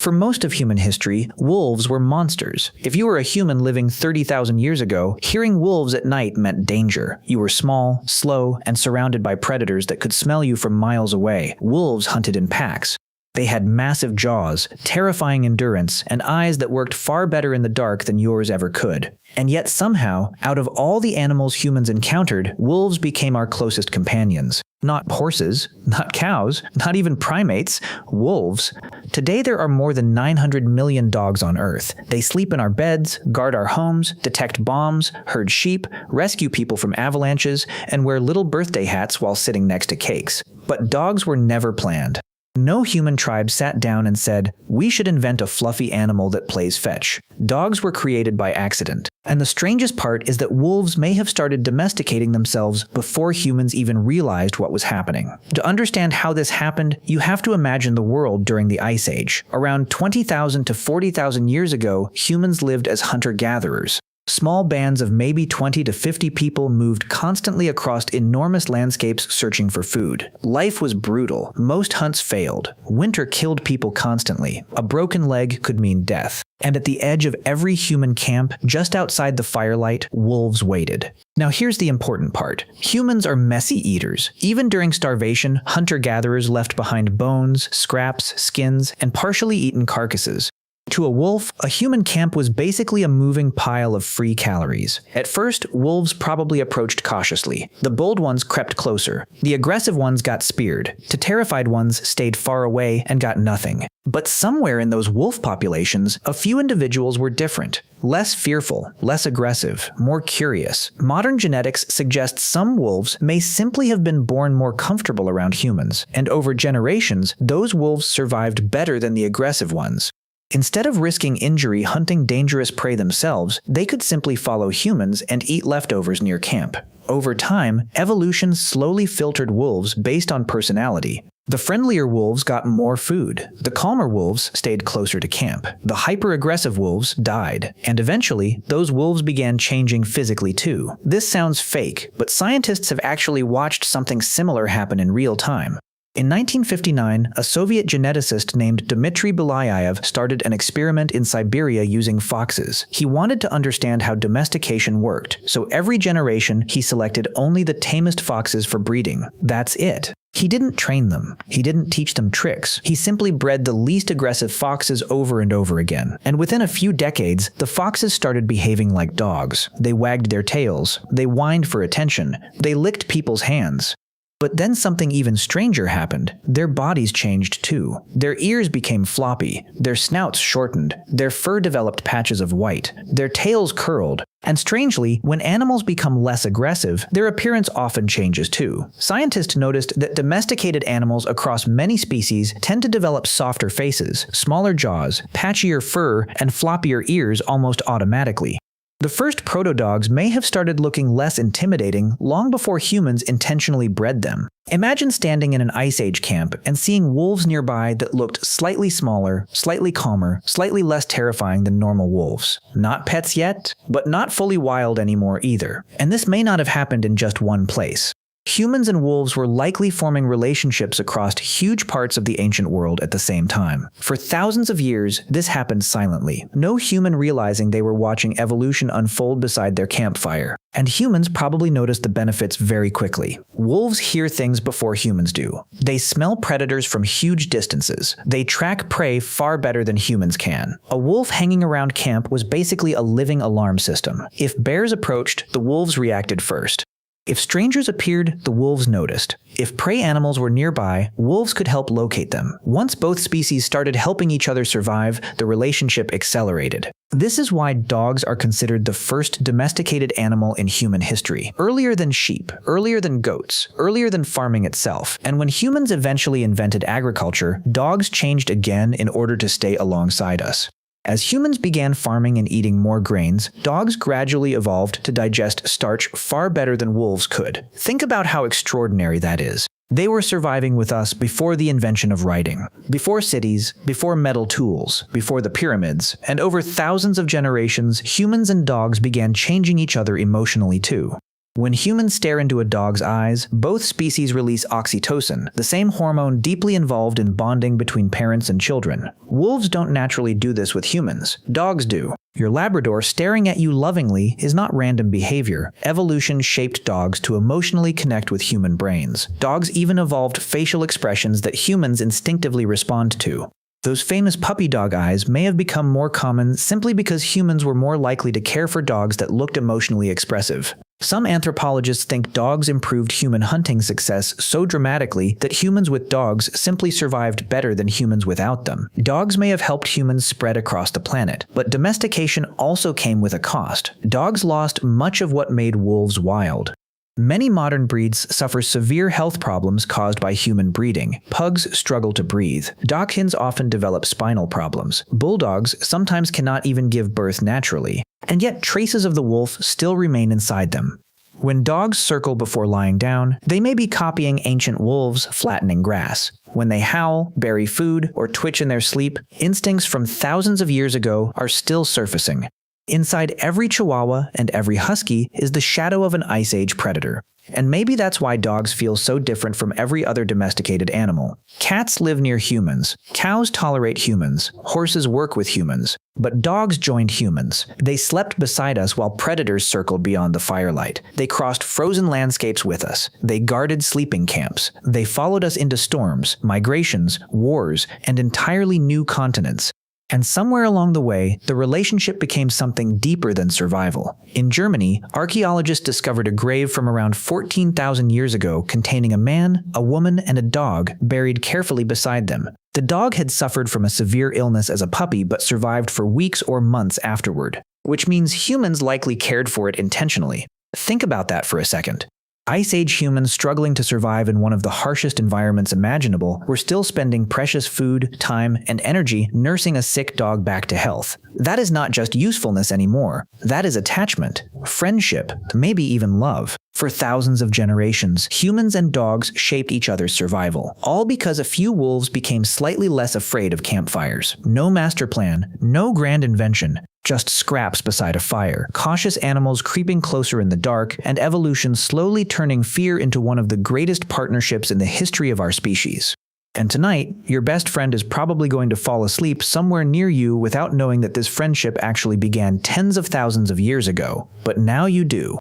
For most of human history, wolves were monsters. If you were a human living 30,000 years ago, hearing wolves at night meant danger. You were small, slow, and surrounded by predators that could smell you from miles away. Wolves hunted in packs. They had massive jaws, terrifying endurance, and eyes that worked far better in the dark than yours ever could. And yet somehow, out of all the animals humans encountered, wolves became our closest companions. Not horses, not cows, not even primates, wolves. Today there are more than 900 million dogs on Earth. They sleep in our beds, guard our homes, detect bombs, herd sheep, rescue people from avalanches, and wear little birthday hats while sitting next to cakes. But dogs were never planned. No human tribe sat down and said, "We should invent a fluffy animal that plays fetch." Dogs were created by accident. And the strangest part is that wolves may have started domesticating themselves before humans even realized what was happening. To understand how this happened, you have to imagine the world during the Ice Age. Around 20,000 to 40,000 years ago, humans lived as hunter-gatherers. Small bands of maybe 20 to 50 people moved constantly across enormous landscapes searching for food. Life was brutal. Most hunts failed. Winter killed people constantly. A broken leg could mean death. And at the edge of every human camp, just outside the firelight, wolves waited. Now here's the important part. Humans are messy eaters. Even during starvation, hunter-gatherers left behind bones, scraps, skins, and partially eaten carcasses. To a wolf, a human camp was basically a moving pile of free calories. At first, wolves probably approached cautiously. The bold ones crept closer. The aggressive ones got speared. The terrified ones stayed far away and got nothing. But somewhere in those wolf populations, a few individuals were different. Less fearful, less aggressive, more curious. Modern genetics suggests some wolves may simply have been born more comfortable around humans, and over generations, those wolves survived better than the aggressive ones. Instead of risking injury hunting dangerous prey themselves, they could simply follow humans and eat leftovers near camp. Over time, evolution slowly filtered wolves based on personality. The friendlier wolves got more food. The calmer wolves stayed closer to camp. The hyper-aggressive wolves died. And eventually, those wolves began changing physically too. This sounds fake, but scientists have actually watched something similar happen in real time. In 1959, a Soviet geneticist named Dmitry Belyayev started an experiment in Siberia using foxes. He wanted to understand how domestication worked, so every generation he selected only the tamest foxes for breeding. That's it. He didn't train them. He didn't teach them tricks. He simply bred the least aggressive foxes over and over again. And within a few decades, the foxes started behaving like dogs. They wagged their tails. They whined for attention. They licked people's hands. But then something even stranger happened. Their bodies changed too. Their ears became floppy, their snouts shortened, their fur developed patches of white, their tails curled, and strangely, when animals become less aggressive, their appearance often changes too. Scientists noticed that domesticated animals across many species tend to develop softer faces, smaller jaws, patchier fur, and floppier ears almost automatically. The first proto-dogs may have started looking less intimidating long before humans intentionally bred them. Imagine standing in an Ice Age camp and seeing wolves nearby that looked slightly smaller, slightly calmer, slightly less terrifying than normal wolves. Not pets yet, but not fully wild anymore either. And this may not have happened in just one place. Humans and wolves were likely forming relationships across huge parts of the ancient world at the same time. For thousands of years, this happened silently, no human realizing they were watching evolution unfold beside their campfire. And humans probably noticed the benefits very quickly. Wolves hear things before humans do. They smell predators from huge distances. They track prey far better than humans can. A wolf hanging around camp was basically a living alarm system. If bears approached, the wolves reacted first. If strangers appeared, the wolves noticed. If prey animals were nearby, wolves could help locate them. Once both species started helping each other survive, the relationship accelerated. This is why dogs are considered the first domesticated animal in human history. Earlier than sheep, earlier than goats, earlier than farming itself. And when humans eventually invented agriculture, dogs changed again in order to stay alongside us. As humans began farming and eating more grains, dogs gradually evolved to digest starch far better than wolves could. Think about how extraordinary that is. They were surviving with us before the invention of writing, before cities, before metal tools, before the pyramids, and over thousands of generations, humans and dogs began changing each other emotionally too. When humans stare into a dog's eyes, both species release oxytocin, the same hormone deeply involved in bonding between parents and children. Wolves don't naturally do this with humans. Dogs do. Your Labrador staring at you lovingly is not random behavior. Evolution shaped dogs to emotionally connect with human brains. Dogs even evolved facial expressions that humans instinctively respond to. Those famous puppy dog eyes may have become more common simply because humans were more likely to care for dogs that looked emotionally expressive. Some anthropologists think dogs improved human hunting success so dramatically that humans with dogs simply survived better than humans without them. Dogs may have helped humans spread across the planet, but domestication also came with a cost. Dogs lost much of what made wolves wild. Many modern breeds suffer severe health problems caused by human breeding. Pugs struggle to breathe. Dachshunds often develop spinal problems. Bulldogs sometimes cannot even give birth naturally. And yet traces of the wolf still remain inside them. When dogs circle before lying down, they may be copying ancient wolves flattening grass. When they howl, bury food, or twitch in their sleep, instincts from thousands of years ago are still surfacing. Inside every Chihuahua and every Husky is the shadow of an Ice Age predator. And maybe that's why dogs feel so different from every other domesticated animal. Cats live near humans. Cows tolerate humans. Horses work with humans. But dogs joined humans. They slept beside us while predators circled beyond the firelight. They crossed frozen landscapes with us. They guarded sleeping camps. They followed us into storms, migrations, wars, and entirely new continents. And somewhere along the way, the relationship became something deeper than survival. In Germany, archaeologists discovered a grave from around 14,000 years ago containing a man, a woman, and a dog buried carefully beside them. The dog had suffered from a severe illness as a puppy but survived for weeks or months afterward, which means humans likely cared for it intentionally. Think about that for a second. Ice Age humans struggling to survive in one of the harshest environments imaginable were still spending precious food, time, and energy nursing a sick dog back to health. That is not just usefulness anymore. That is attachment, friendship, maybe even love. For thousands of generations, humans and dogs shaped each other's survival, all because a few wolves became slightly less afraid of campfires. No master plan, no grand invention, just scraps beside a fire, cautious animals creeping closer in the dark, and evolution slowly turning fear into one of the greatest partnerships in the history of our species. And tonight, your best friend is probably going to fall asleep somewhere near you without knowing that this friendship actually began tens of thousands of years ago. But now you do.